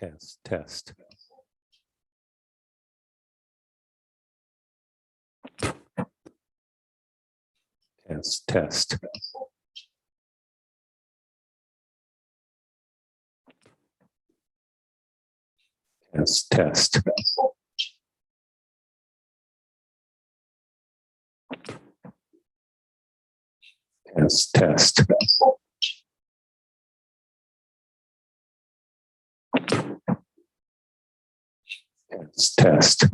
Test. Test. Test. Test. Test. Test.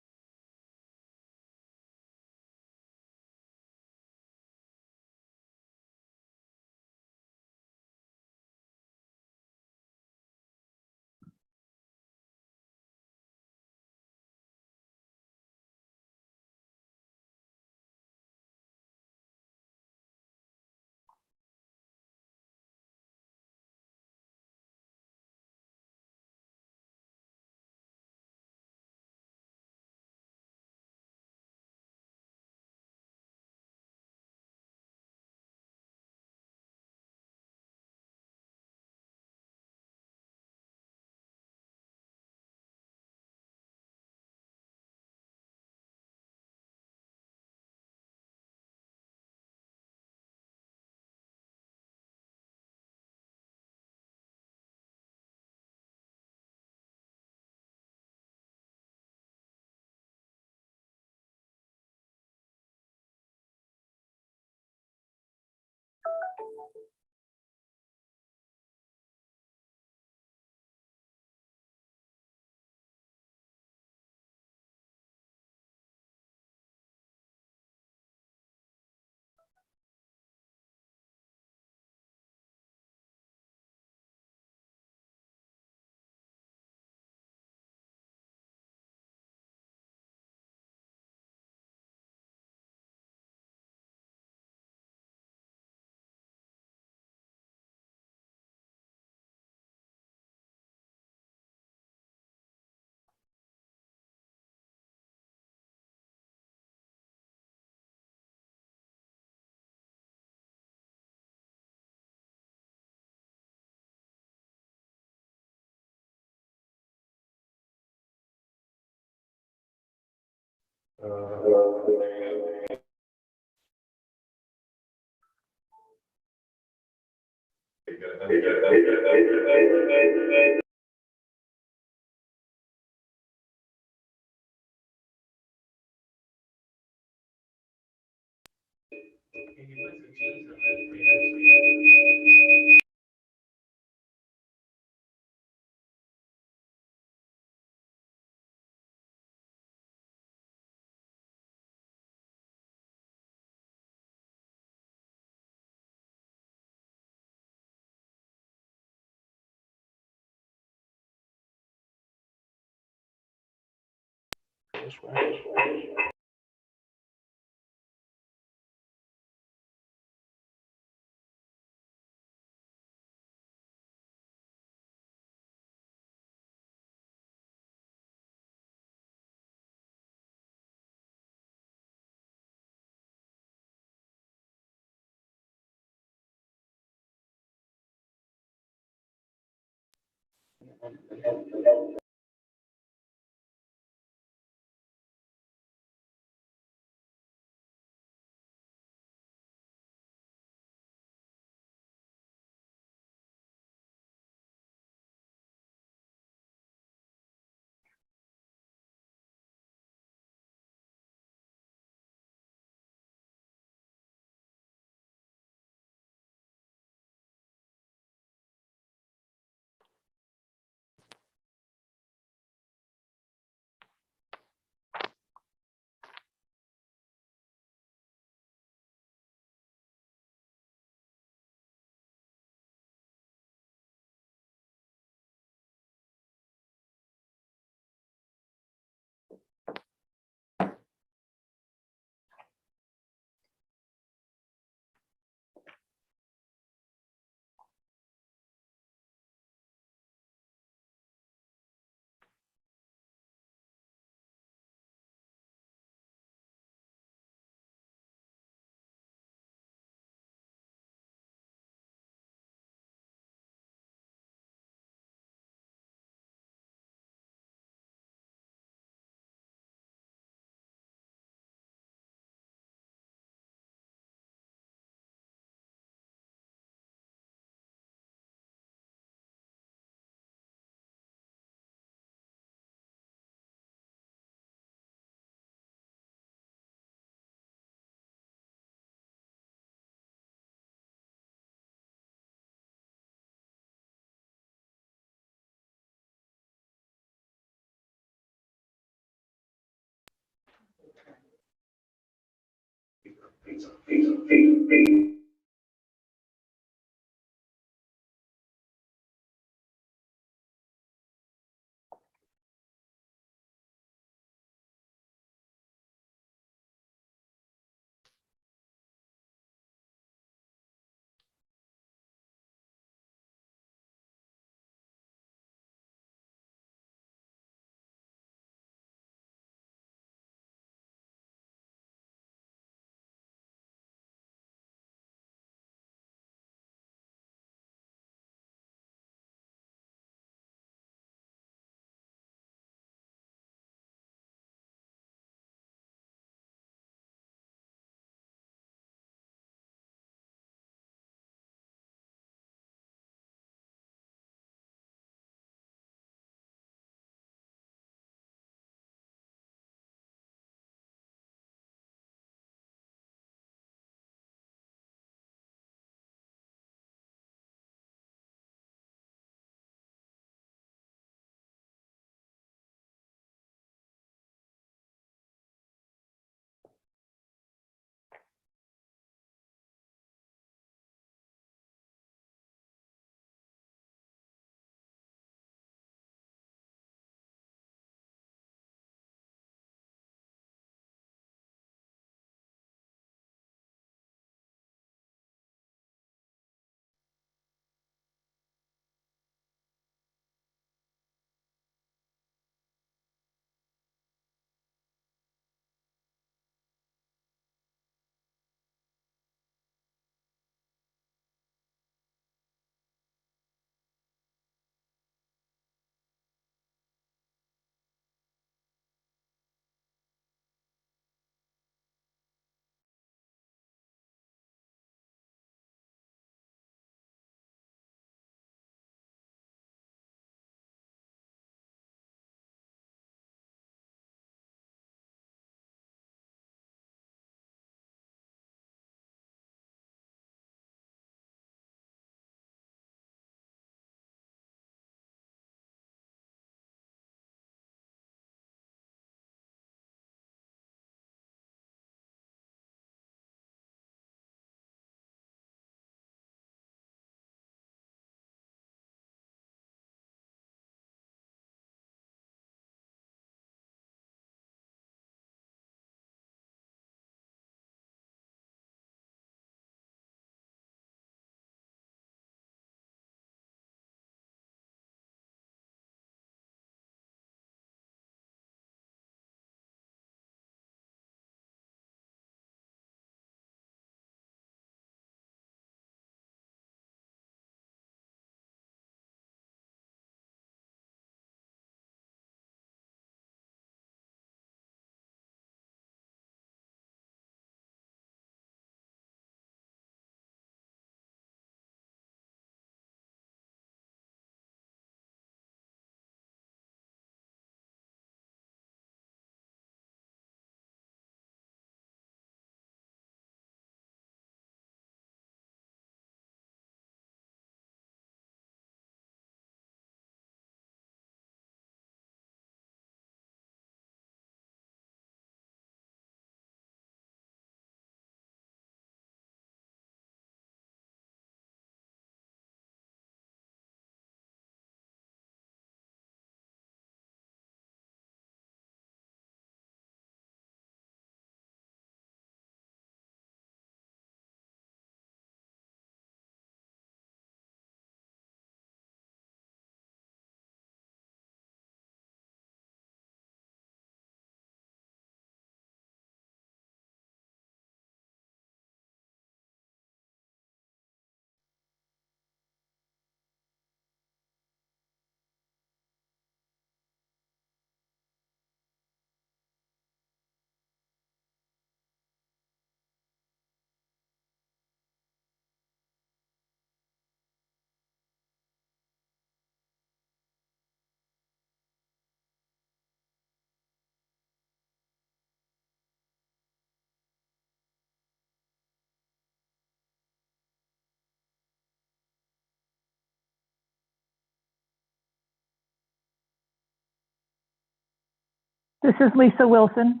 This is Lisa Wilson.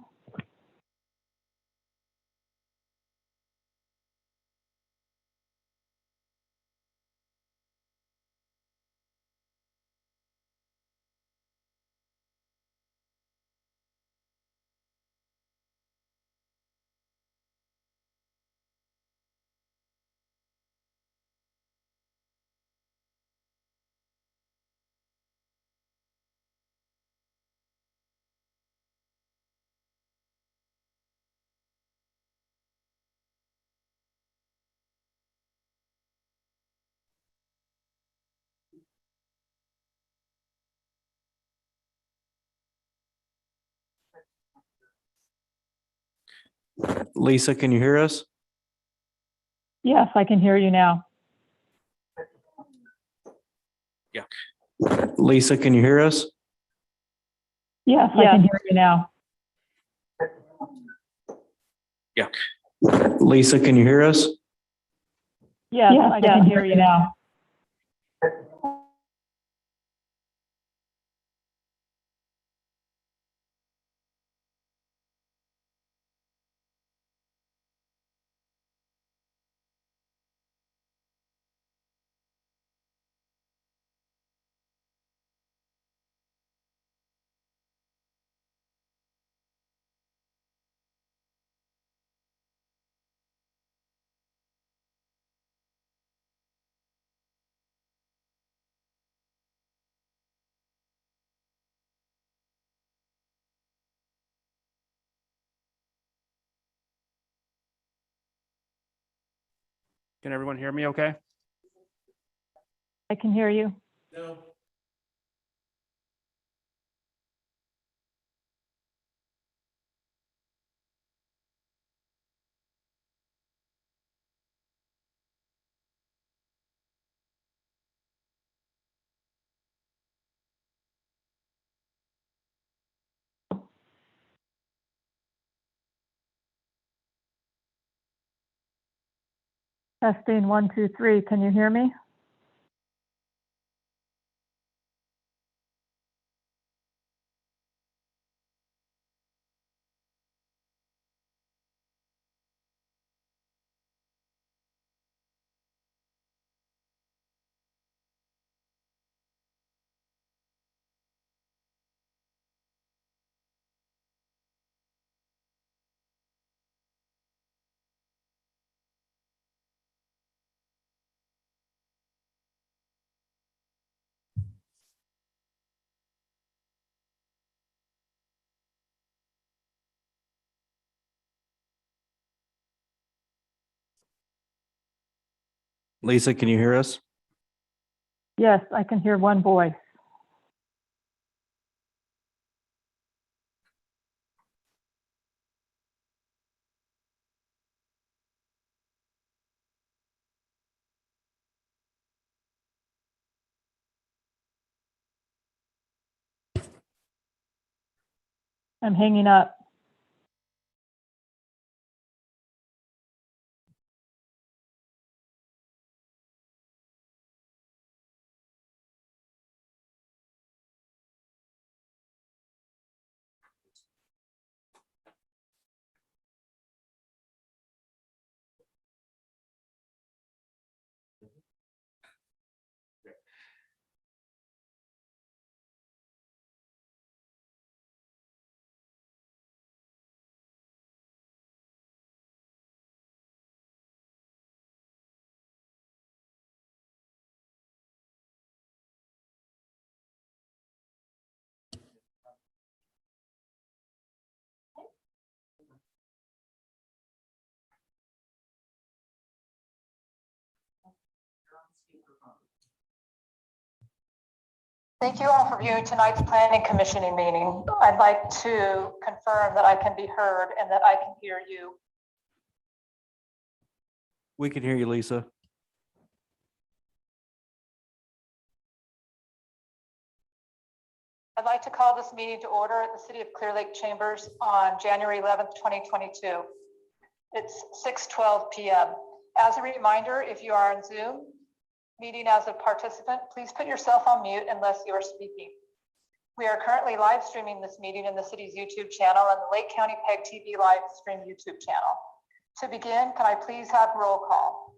Lisa, can you hear us? Yes, I can hear you now. Lisa, can you hear us? Yes, I can hear you now. Lisa, can you hear us? Yes, I can hear you now. Can everyone hear me okay? I can hear you. No. Testing 1, 2, 3. Can you hear me? Lisa, can you hear us? Yes, I can hear one voice. I'm hanging up. Thank you all for viewing tonight's planning commissioning meeting. I'd like to confirm that I can be heard and that I can hear you. We can hear you, Lisa. I'd like to call this meeting to order at the City of Clearlake Chambers on January 11th, 2022. It's 6:12 p.m. As a reminder, if you are on Zoom meeting as a participant, please put yourself on mute unless you are speaking. We are currently live streaming this meeting in the city's YouTube channel and the Lake County PEG TV live stream YouTube channel. To begin, can I please have roll call?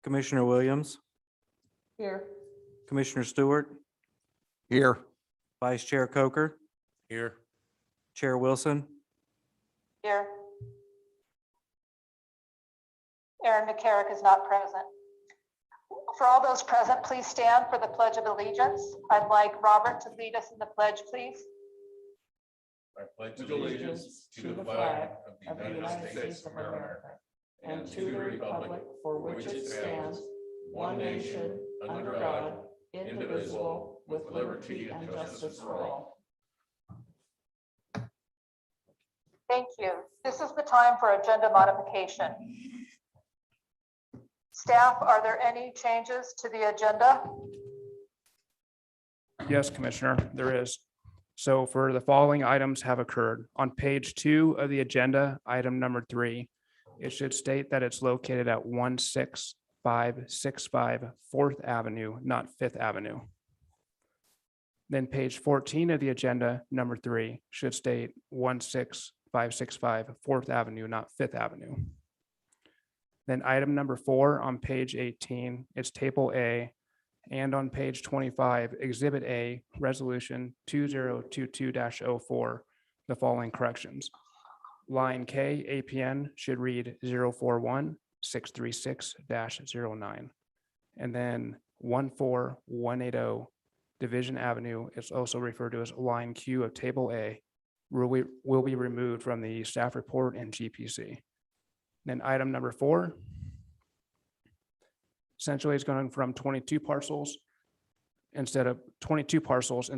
Commissioner Williams, Here. Commissioner Stewart, Here. Vice Chair Coker, Here. Chair Wilson, Here. Aaron McCarrick is not present. For all those present, please stand for the Pledge of Allegiance. I'd like Robert to lead us in the pledge, please. I pledge allegiance to the flag of the United States of America and to the republic for which it stands, one nation, under God, indivisible, with liberty and justice for all. Thank you. This is the time for agenda modification. Staff, are there any changes to the agenda? Yes, Commissioner, there is. So for the following items have occurred. On page 2 of the agenda, item number 3, it should state that it's located at 16565 4th Avenue, not 5th Avenue. Then page 14 of the agenda, number 3, should state 16565 4th Avenue, not 5th Avenue. Then item number 4 on page 18, it's table A. And on page 25, exhibit A, resolution 2022-04, the following corrections. Line K, APN should read 041-636-09. And then 14180 Division Avenue is also referred to as line Q of table A, will be removed from the staff report and GPC. Then item number 4, essentially it's going from 22 parcels instead of 23 parcels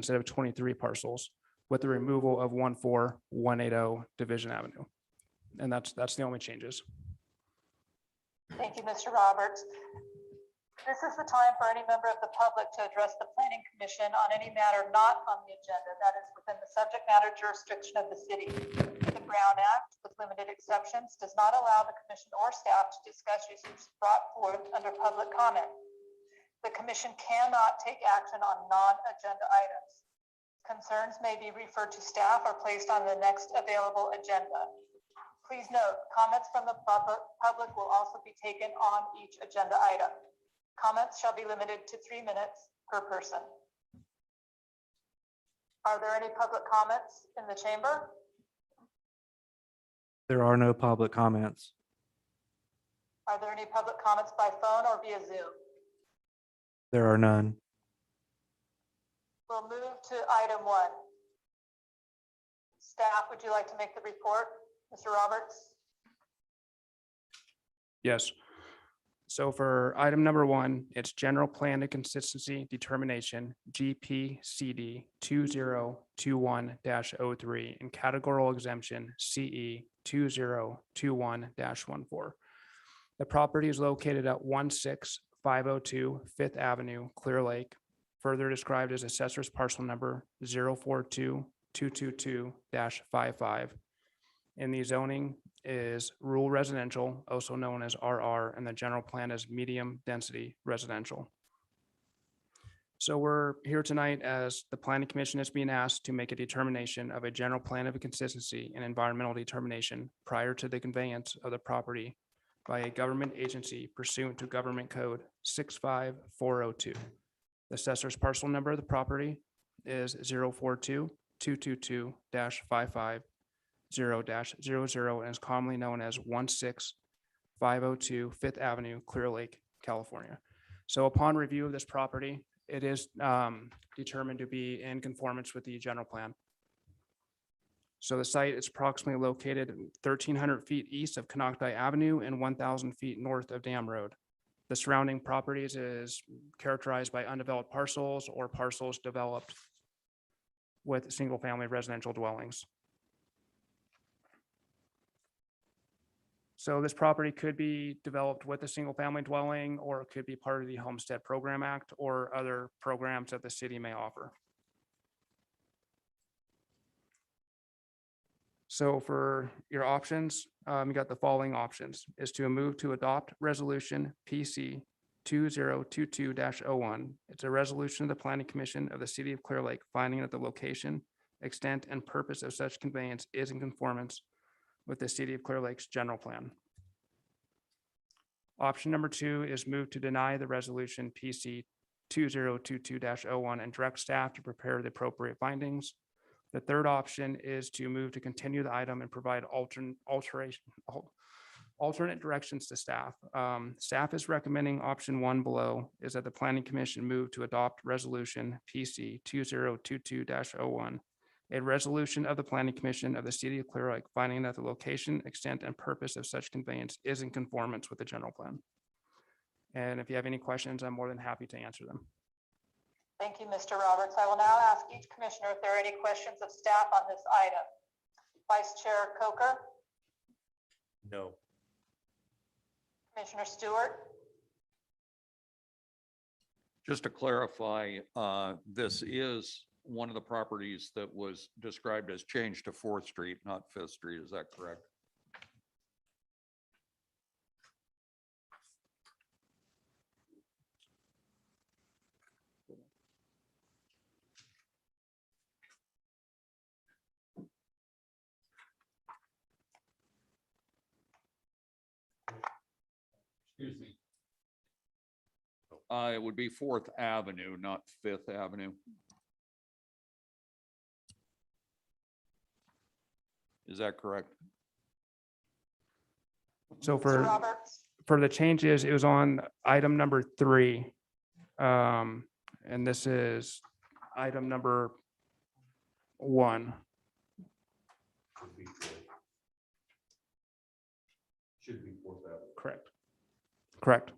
with the removal of 14180 Division Avenue. And that's the only changes. Thank you, Mr. Roberts. This is the time for any member of the public to address the Planning Commission on any matter not on the agenda that is within the subject matter jurisdiction of the city. The Brown Act, with limited exceptions, does not allow the commission or staff to discuss issues brought forth under public comment. The commission cannot take action on non-agenda items. Concerns may be referred to staff or placed on the next available agenda. Please note, comments from the public will also be taken on each agenda item. Comments shall be limited to 3 minutes per person. Are there any public comments in the chamber? there are no public comments. Are there any public comments by phone or via Zoom? There are none. We'll move to item 1. Staff, would you like to make the report? Mr. Roberts? Yes. So for item number 1, it's general plan and consistency determination, GPCD 2021-03, and categorical exemption CE 2021-14. The property is located at 16502 5th Avenue, Clearlake, further described as assessor's parcel number 042222-55. And the zoning is rural residential, also known as RR, and the general plan is medium density residential. So we're here tonight as the Planning Commission is being asked to make a determination of a general plan of consistency and environmental determination prior to the conveyance of the property by a government agency pursuant to Government Code 65402. The assessor's parcel number of the property is 042222-55. 0-00 and is commonly known as 16502 5th Avenue, Clearlake, California. So upon review of this property, it is determined to be in conformance with the general plan. So the site is approximately located 1,300 feet east of Canocti Avenue and 1,000 feet north of Dam Road. The surrounding properties is characterized by undeveloped parcels or parcels developed with single-family residential dwellings. So this property could be developed with a single family dwelling, or it could be part of the Homestead Program Act or other programs that the city may offer. So for your options, you got the following options: is to move to adopt resolution PC 2022-01. It's a resolution of the Planning Commission of the City of Clearlake finding that the location, extent, and purpose of such conveyance is in conformance with the City of Clear Lake's general plan. Option number 2 is move to deny the resolution PC 2022-01 and direct staff to prepare the appropriate findings. The third option is to move to continue the item and provide alternate directions to staff. Staff is recommending option 1 below is that the Planning Commission move to adopt resolution PC 2022-01, a resolution of the Planning Commission of the City of Clear Lake finding that the location, extent, and purpose of such conveyance is in conformance with the general plan. And if you have any questions, I'm more than happy to answer them. Thank you, Mr. Roberts. I will now ask each commissioner if there are any questions of staff on this item. Vice Chair Coker, No. Commissioner Stewart, Just to clarify, this is one of the properties that was described as changed to 4th Street, not 5th Street. Is that correct? Excuse me. It would be 4th Avenue, not 5th Avenue. Is that correct? So Mr. Roberts, for the changes, it was on item number 3. And this is item number 1. Should be 4th Avenue. Correct. Correct.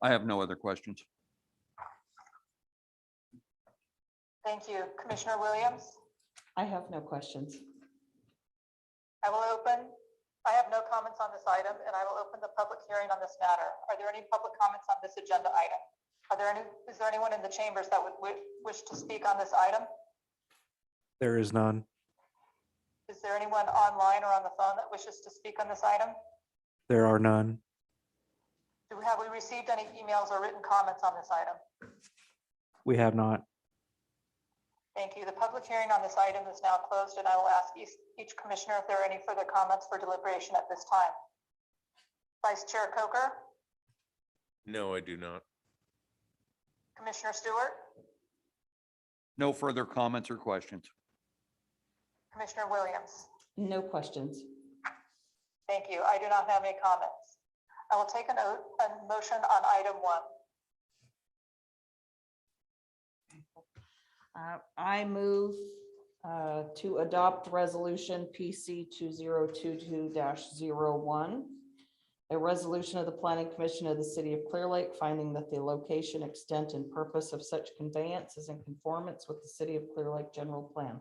I have no other questions. thank you. Commissioner Williams, I have no questions. I have no comments on this item, and I will open the public hearing on this matter. Are there any public comments on this agenda item? Is there anyone in the chambers that would wish to speak on this item? There is none. Is there anyone online or on the phone that wishes to speak on this item? There are none. Have we received any emails or written comments on this item? We have not. Thank you. The public hearing on this item is now closed, and I will ask each commissioner if there are any further comments for deliberation at this time. Vice Chair Coker, No, I do not. Commissioner Stewart, No further comments or questions. Commissioner Williams. No questions. Thank you. I do not have any comments. I will take a motion on item 1. I move to adopt resolution PC 2022-01, a resolution of the Planning Commission of the City of Clear Lake finding that the location, extent, and purpose of such conveyance is in conformance with the City of Clear Lake general plan.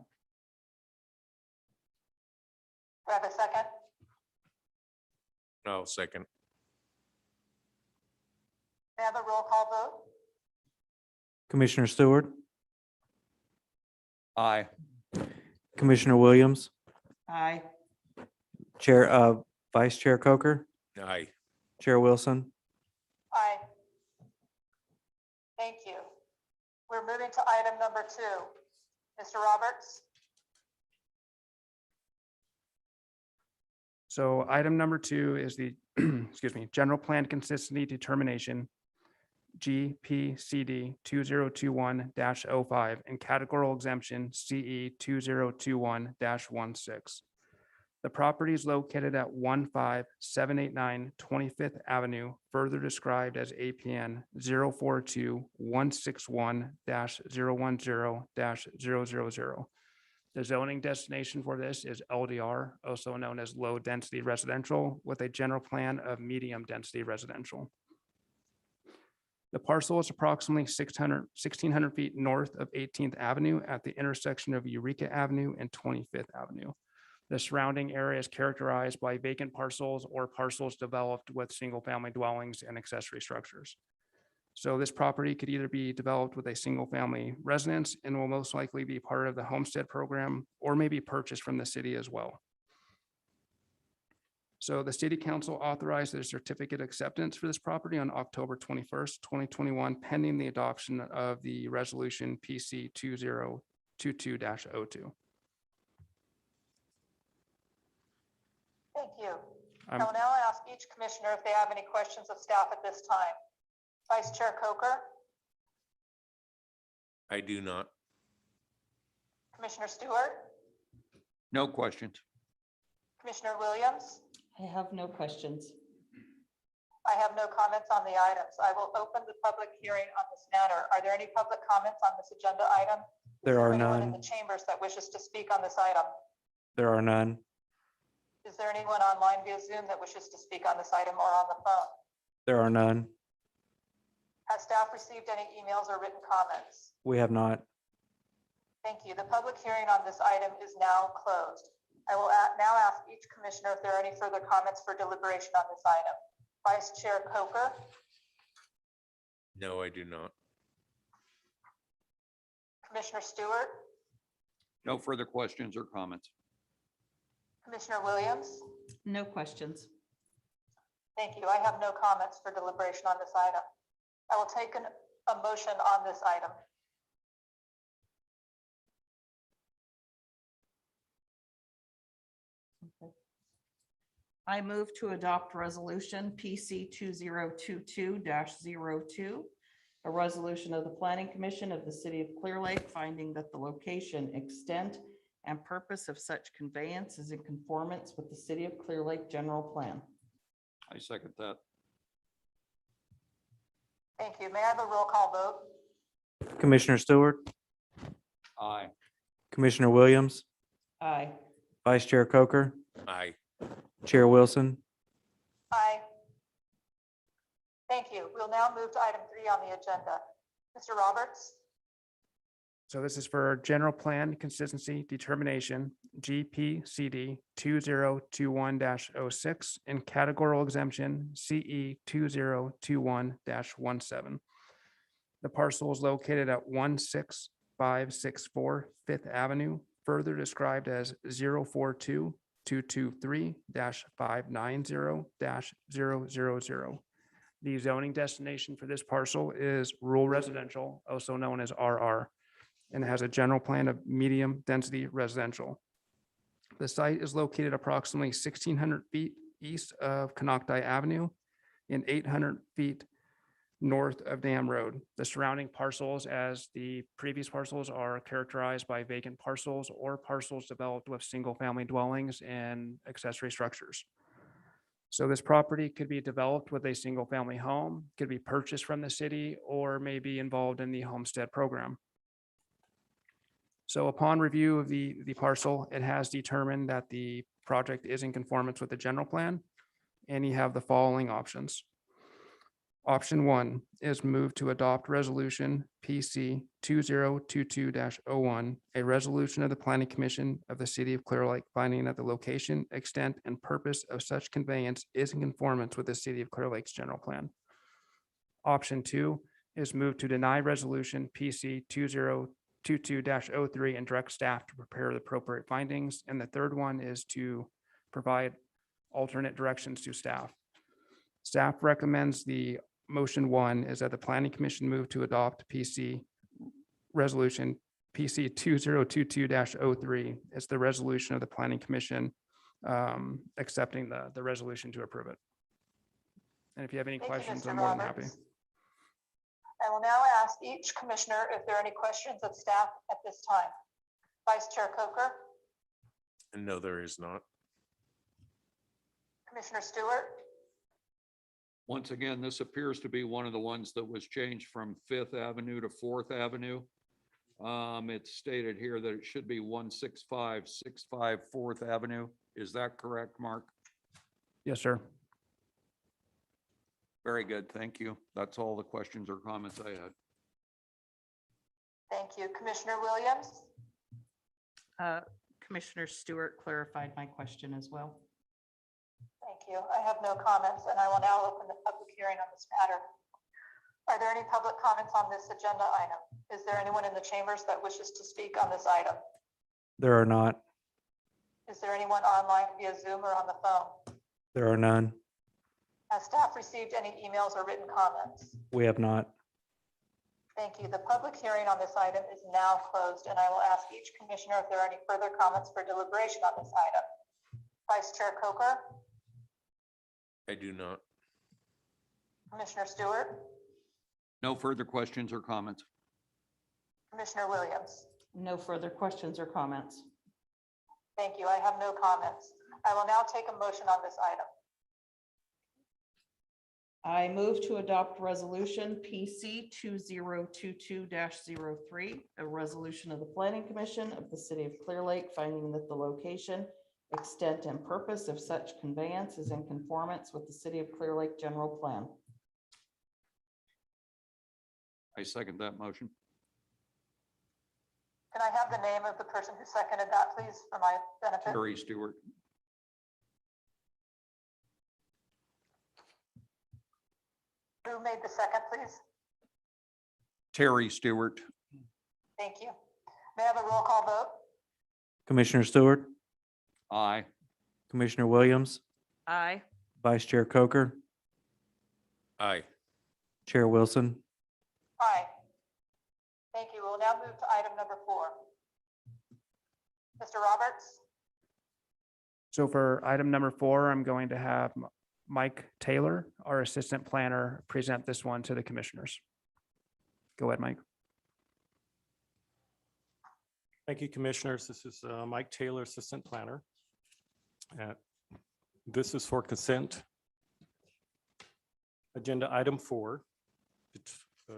Do I have a second? No, second. May I have a roll call vote? Commissioner Stewart, Aye. Commissioner Williams, Aye. Vice Chair Coker, Aye. Chair Wilson. Aye. Thank you. We're moving to item number 2. Mr. Roberts? So item number 2 is the, excuse me, general plan consistency determination, GPCD 2021-05 and categorical exemption CE 2021-16. The property is located at 15789 25th Avenue, further described as APN 042-161-010-000. The zoning destination for this is LDR, also known as low density residential, with a general plan of medium density residential. The parcel is approximately 1,600 feet north of 18th Avenue at the intersection of Eureka Avenue and 25th Avenue. The surrounding area is characterized by vacant parcels or parcels developed with single-family dwellings and accessory structures. So this property could either be developed with a single family residence and will most likely be part of the homestead program or maybe purchased from the city as well. So the city council authorized a certificate acceptance for this property on October 21st, 2021, pending the adoption of the resolution PC 2022-02. Thank you. I I'm- will now ask each commissioner if they have any questions of staff at this time. Vice Chair Coker, I do not. Commissioner Stewart, No questions. Commissioner Williams. I have no questions. I have no comments on the items. I will open the public hearing on this matter. Are there any public comments on this agenda item? There Is are anyone in none. the chambers that wishes to speak on this item? There are none. Is there anyone online via Zoom that wishes to speak on this item or on the phone? There are none. Has staff received any emails or written comments? We have not. Thank you. The public hearing on this item is now closed. I will now ask each commissioner if there are any further comments for deliberation on this item. Vice Chair Coker, No, I do not. Commissioner Stewart, No further questions or comments. Commissioner Williams. No questions. Thank you. I have no comments for deliberation on this item. I will take a motion on this item. I move to adopt resolution PC 2022-02, a resolution of the Planning Commission of the City of Clearlake finding that the location, extent, and purpose of such conveyance is in conformance with the City of Clearlake General Plan. I second that. Thank you. May I have a roll call vote? Commissioner Stewart, Aye. Commissioner Williams, Aye. Vice Chair Coker, Aye. Chair Wilson. Aye. Thank you. We'll now move to item 3 on the agenda. Mr. Roberts? So this is for general plan consistency determination, GPCD 2021-06 and categorical exemption CE 2021-17. The parcel is located at 16564 Fifth Avenue, further described as 042-223-590-000. The zoning destination for this parcel is rural residential, also known as RR, and has a general plan of medium density residential. The site is located approximately 1,600 feet east of Canocti Avenue and 800 feet north of Dam Road. The surrounding parcels, as the previous parcels, are characterized by vacant parcels or parcels developed with single-family dwellings and accessory structures. So this property could be developed with a single-family home, could be purchased from the city, or may be involved in the homestead program. So upon review of the parcel, it has determined that the project is in conformance with the general plan, and you have the following options. Option 1 is move to adopt resolution PC 2022-01, a resolution of the Planning Commission of the City of Clearlake finding that the location, extent, and purpose of such conveyance is in conformance with the City of Clear Lake's general plan. Option 2 is move to deny resolution PC 2022-03 and direct staff to prepare the appropriate findings. And the third one is to provide alternate directions to staff. Staff recommends the motion 1 is that the Planning Commission move to adopt PC resolution PC 2022-03 as the resolution of the Planning Commission accepting the resolution to approve it. And if you have any Thank you, questions, Mr. I'm more than happy. Roberts. I will now ask each commissioner if there are any questions of staff at this time. Vice Chair Coker, No, there is not. Commissioner Stewart, Once again, this appears to be one of the ones that was changed from Fifth Avenue to Fourth Avenue. It's stated here that it should be 16565 Fourth Avenue. Is that correct, Mark? Yes, sir. Very good. Thank you. That's all the questions or comments I had. thank you. Commissioner Williams, Commissioner Stewart clarified my question as well. thank you. I have no comments, and I will now open the public hearing on this matter. Are there any public comments on this agenda item? Is there anyone in the chambers that wishes to speak on this item? There are not. Is there anyone online via Zoom or on the phone? There are none. Has staff received any emails or written comments? We have not. Thank you. The public hearing on this item is now closed, and I will ask each commissioner if there are any further comments for deliberation on this item. Vice Chair Coker, I do not. Commissioner Stewart, No further questions or comments. Commissioner Williams. No further questions or comments. Thank you. I have no comments. I will now take a motion on this item. I move to adopt resolution PC 2022-03, a resolution of the Planning Commission of the City of Clearlake finding that the location, extent, and purpose of such conveyance is in conformance with the City of Clearlake General Plan. I second that motion. Can I have the name of the person who seconded that, please, for my benefit? Terry Stewart. Who made the second, please? Terry Stewart. Thank you. May I have a roll call vote? Commissioner Stewart, Aye. Commissioner Williams, Aye. Vice Chair Coker, Aye. Chair Wilson. Aye. Thank you. We'll now move to item number 4. Mr. Roberts? So for item number 4, I'm going to have Mike Taylor, our Assistant Planner, present this one to the commissioners. Go ahead, Mike. Thank you, Commissioners. This is Mike Taylor, Assistant Planner. This is for consent. Agenda item 4,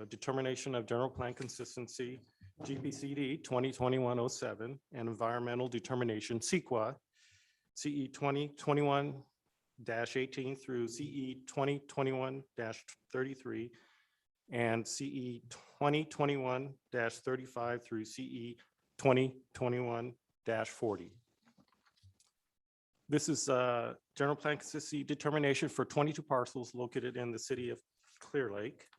determination of general plan consistency, GPCD 2021-07, and environmental determination, CEQA, CE 2021-18 through CE 2021-33, and CE 2021-35 through CE 2021-40. This is a general plan consistency determination for 22 parcels located in the city of Clearlake.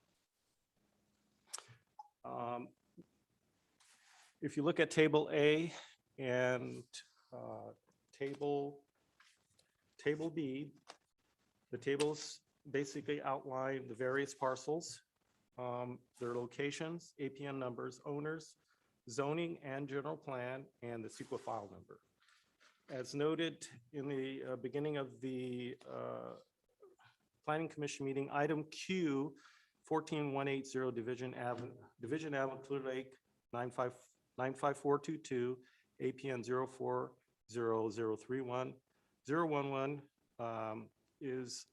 If you look at Table A and Table B, the tables basically outline the various parcels, their locations, APN numbers, owners, zoning and general plan, and the CEQA file number. As noted in the beginning of the Planning Commission meeting, item Q 14180 Division Avenue, Clearlake 95422, APN 040031 is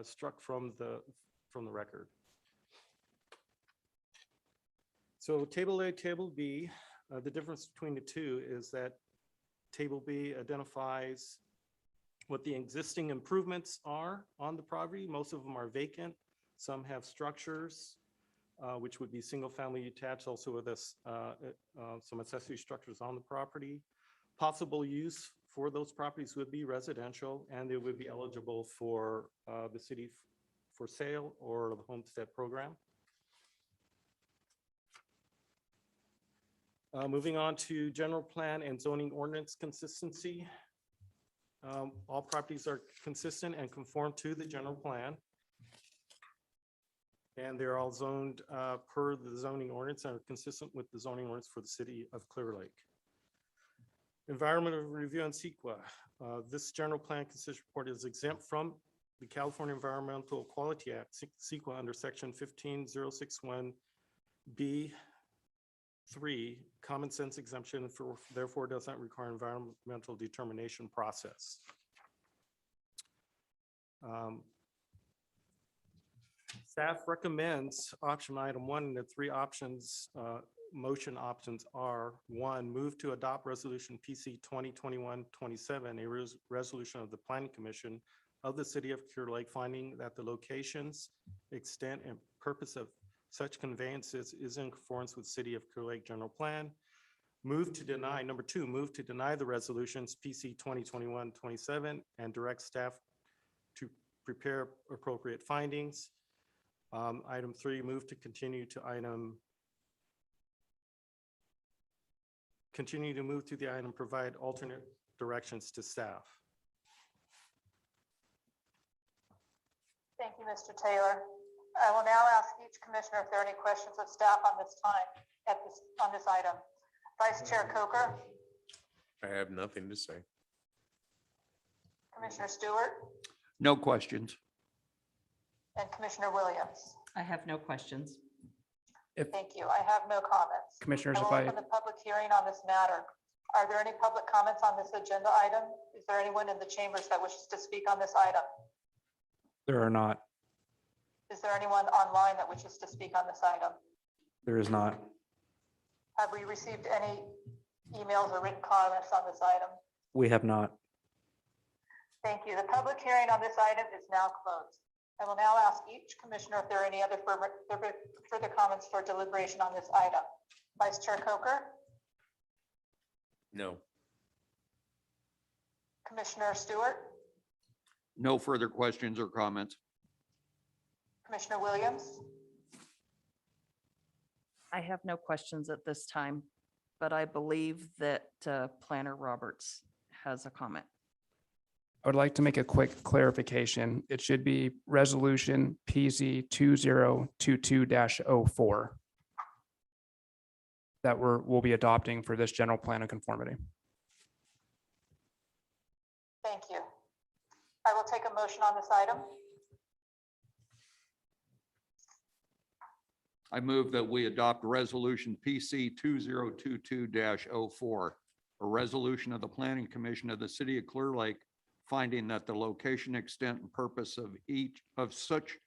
struck from the record. So Table A, Table B, the difference between the two is that Table B identifies what the existing improvements are on the property. Most of them are vacant. Some have structures, which would be single-family detached, also with us, some accessory structures on the property. Possible use for those properties would be residential, and they would be eligible for the city for sale or the homestead program. Moving on to general plan and zoning ordinance consistency. All properties are consistent and conform to the general plan. And they're all zoned per the zoning ordinance and are consistent with the zoning ordinance for the city of Clearlake. Environmental review and CEQA. This general plan consistency report is exempt from the California Environmental Quality Act, CEQA, under section 15061B3, common sense exemption, therefore does not require environmental determination process. Staff recommends option item 1, and the 3 options, motion options are: 1, move to adopt resolution PC 2021-27, a resolution of the Planning Commission of the city of Clearlake finding that the locations, extent, and purpose of such conveyances is in conformance with City of Clearlake General Plan. Move to deny, number 2, move to deny the resolutions PC 2021-27 and direct staff to prepare appropriate findings. Item 3, move to continue to move to the item, provide alternate directions to staff. Thank you, Mr. Taylor. I will now ask each commissioner if there are any questions of staff on this item. Vice Chair Coker, I have nothing to say. Commissioner Stewart, No questions. and Commissioner Williams. I have no questions. Thank you. I have no comments. Commissioners, I if will I, open the public hearing on this matter. Are there any public comments on this agenda item? Is there anyone in the chambers that wishes to speak on this item? There are not. Is there anyone online that wishes to speak on this item? There is not. Have we received any emails or written comments on this item? We have not. Thank you. The public hearing on this item is now closed. I will now ask each commissioner if there are any other further comments for deliberation on this item. Vice Chair Coker, No. Commissioner Stewart, No further questions or comments. Commissioner Williams, I have no questions at this time, but I believe that Planner Roberts has a comment. I would like to make a quick clarification. It should be Resolution PZ 2022-04 that we'll be adopting for this general plan of conformity. thank you. I will take a motion on this item. I move that we adopt resolution PC 2022-04, a resolution of the Planning Commission of the City of Clearlake finding that the location, extent, and purpose of each of such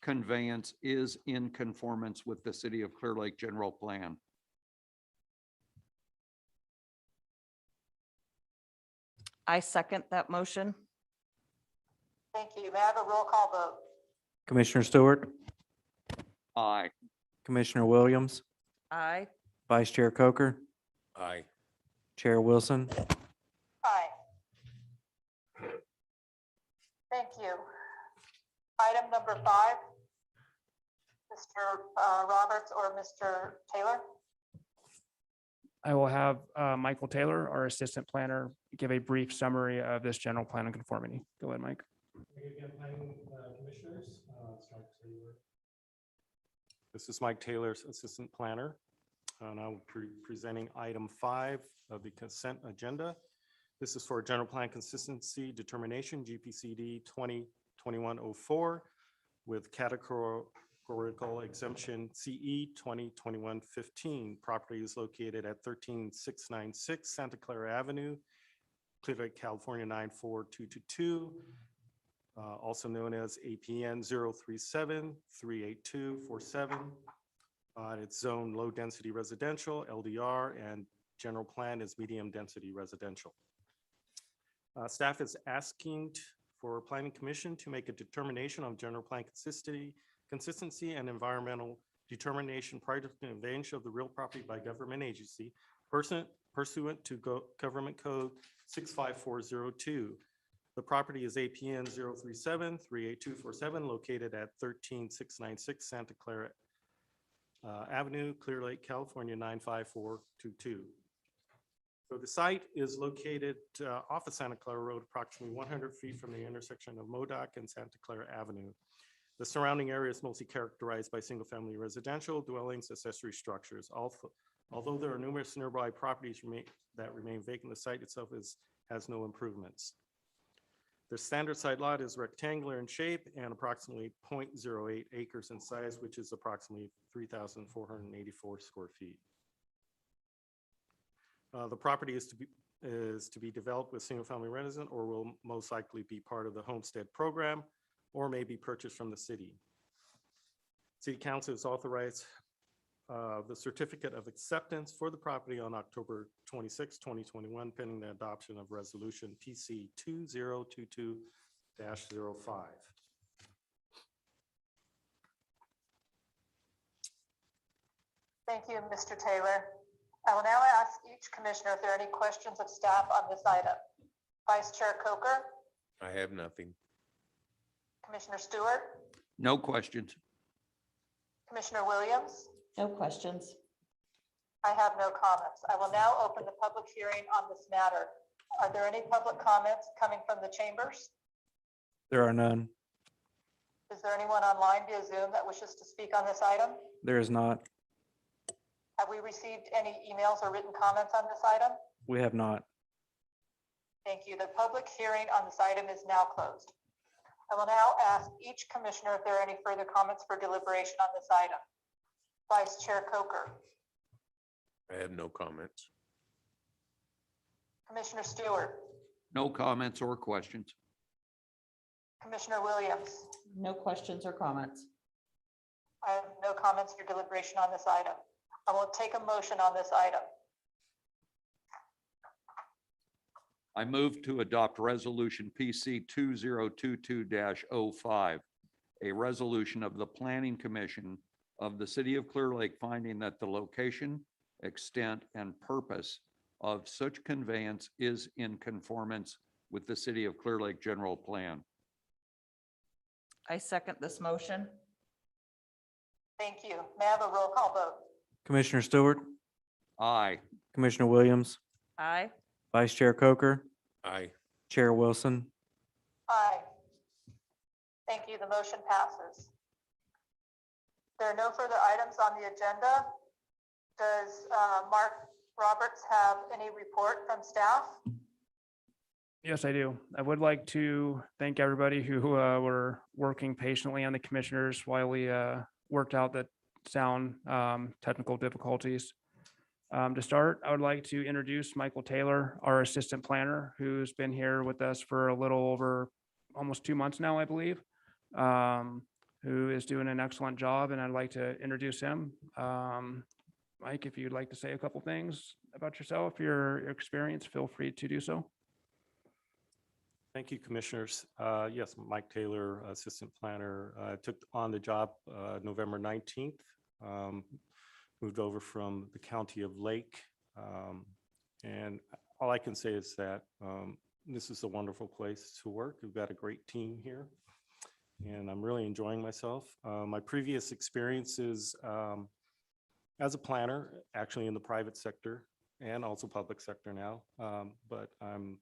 conveyance is in conformance with the City of Clearlake General Plan. I second that motion. Thank you. May I have a roll call vote? Commissioner Stewart, Aye. Commissioner Williams, Aye. Vice Chair Coker, Aye. Chair Wilson, Aye. Thank you. Item number 5, Mr. Roberts or Mr. Taylor? I will have Michael Taylor, our assistant planner, give a brief summary of this general plan of conformity. Go ahead, Mike. Again, planning commissioners, this is Mike Taylor's assistant planner, and I'm presenting item 5 of the consent agenda. This is for general plan consistency determination, GPCD 2021-04, with categorical exemption CE 2021-15. Property is located at 13696 Santa Clara Avenue, Clearlake, California 94222. Also known as APN 037-38247. It's zone low density residential, LDR, and general plan is medium density residential. Staff is asking for planning commission to make a determination on general plan consistency and environmental determination prior to conveyance of the real property by government agency pursuant to government code 65402. The property is APN 037-38247, located at 13696 Santa Clara Avenue, Clearlake, California 95422. So the site is located off of Santa Clara Road, approximately 100 feet from the intersection of Modoc and Santa Clara Avenue. The surrounding area is mostly characterized by single-family residential dwellings, accessory structures. Although there are numerous nearby properties that remain vacant, the site itself has no improvements. The standard site lot is rectangular in shape and approximately 0.08 acres in size, which is approximately 3,484 square feet. The property is to be developed with single-family resident or will most likely be part of the homestead program or may be purchased from the city. City Council has authorized the certificate of acceptance for the property on October 26, 2021, pending the adoption of resolution PC 2022-05. Thank you, Mr. Taylor. I will now ask each commissioner if there are any questions of staff on this item. Vice Chair Coker, I have nothing. Commissioner Stewart, No questions. Commissioner Williams? No questions. I have no comments. I will now open the public hearing on this matter. Are there any public comments coming from the chambers? There are none. Is there anyone online via Zoom that wishes to speak on this item? There is not. Have we received any emails or written comments on this item? We have not. Thank you. The public hearing on this item is now closed. I will now ask each commissioner if there are any further comments for deliberation on this item. Vice Chair Coker, I have no comments. Commissioner Stewart, No comments or questions. Commissioner Williams. No questions or comments. I have no comments for deliberation on this item. I will take a motion on this item. I move to adopt resolution PC 2022-05, a resolution of the Planning Commission of the City of Clearlake finding that the location, extent, and purpose of such conveyance is in conformance with the City of Clearlake General Plan. I second this motion. Thank you. May I have a roll call vote? Commissioner Stewart, Aye. Commissioner Williams, Aye. Vice Chair Coker, Aye. Chair Wilson. Aye. Thank you. The motion passes. There are no further items on the agenda. Does Mark Roberts have any report from staff? Yes, I do. I would like to thank everybody who were working patiently on the commissioners while we worked out the sound technical difficulties. To start, I would like to introduce Michael Taylor, our assistant planner, who's been here with us for a little over almost 2 months now, I believe, who is doing an excellent job, and I'd like to introduce him. Mike, if you'd like to say a couple things about yourself, your experience, feel free to do so. Thank you, Commissioners. Yes, Mike Taylor, Assistant Planner. I took on the job November 19th. Moved over from the County of Lake. And all I can say is that this is a wonderful place to work. We've got a great team here, and I'm really enjoying myself. My previous experiences as a planner, actually in the private sector and also public sector now, but I'm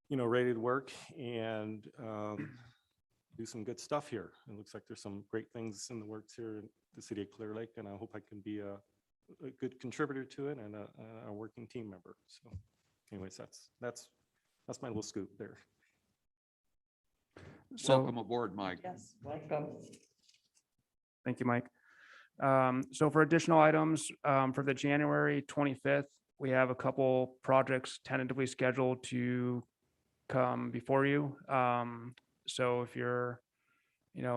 ready to work and do some good stuff here. It looks like there's some great things in the works here in the city of Clearlake, and I hope I can be a good contributor to it and a working team member. So anyways, that's my little scoop there. Welcome aboard, Mike. Yes, welcome. Thank you, Mike. So for additional items, for the January 25th, we have a couple projects tentatively scheduled to come before you. So if you're,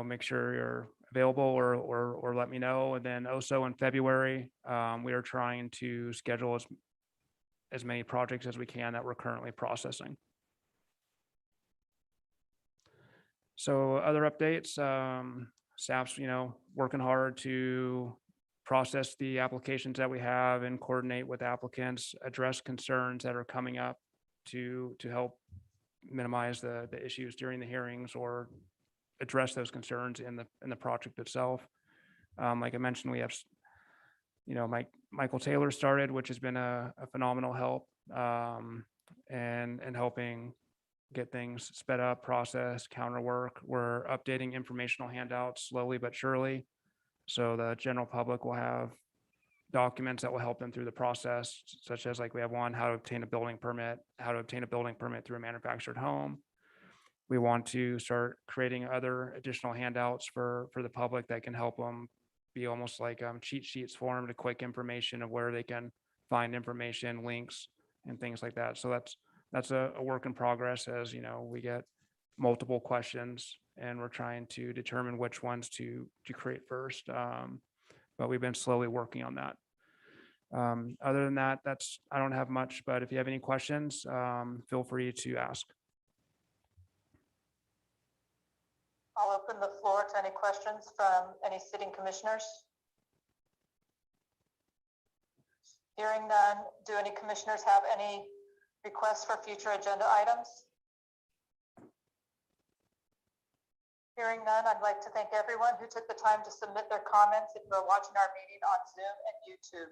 make sure you're available or let me know. And then also in February, we are trying to schedule as many projects as we can that we're currently processing. So other updates, staff's, working hard to process the applications that we have and coordinate with applicants, address concerns that are coming up to help minimize the issues during the hearings or address those concerns in the project itself. Like I mentioned, we have, Michael Taylor started, which has been a phenomenal help and helping get things sped up, processed, counter work. We're updating informational handouts slowly but surely. So the general public will have documents that will help them through the process, such as like we have one, how to obtain a building permit, through a manufactured home. We want to start creating other additional handouts for the public that can help them be almost like cheat sheets for them to quick information of where they can find information, links, and things like that. So that's a work in progress as, we get multiple questions and we're trying to determine which ones to create first. But we've been slowly working on that. Other than that, I don't have much, but if you have any questions, feel free to ask. I'll open the floor to any questions from any sitting commissioners. Hearing none, do any commissioners have any requests for future agenda items? Hearing none, I'd like to thank everyone who took the time to submit their comments and who are watching our meeting on Zoom and YouTube.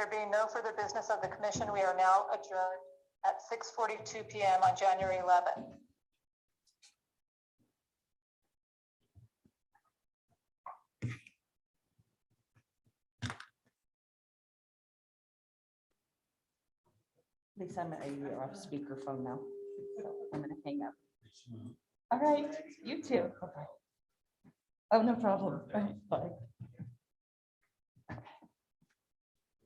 There being no further business of the commission, we are now adjourned at 6:42 PM on January 11th. Lisa, you're off speakerphone now. So I'm gonna hang up. All right, you too. Bye-bye. Oh, no problem. All right, bye.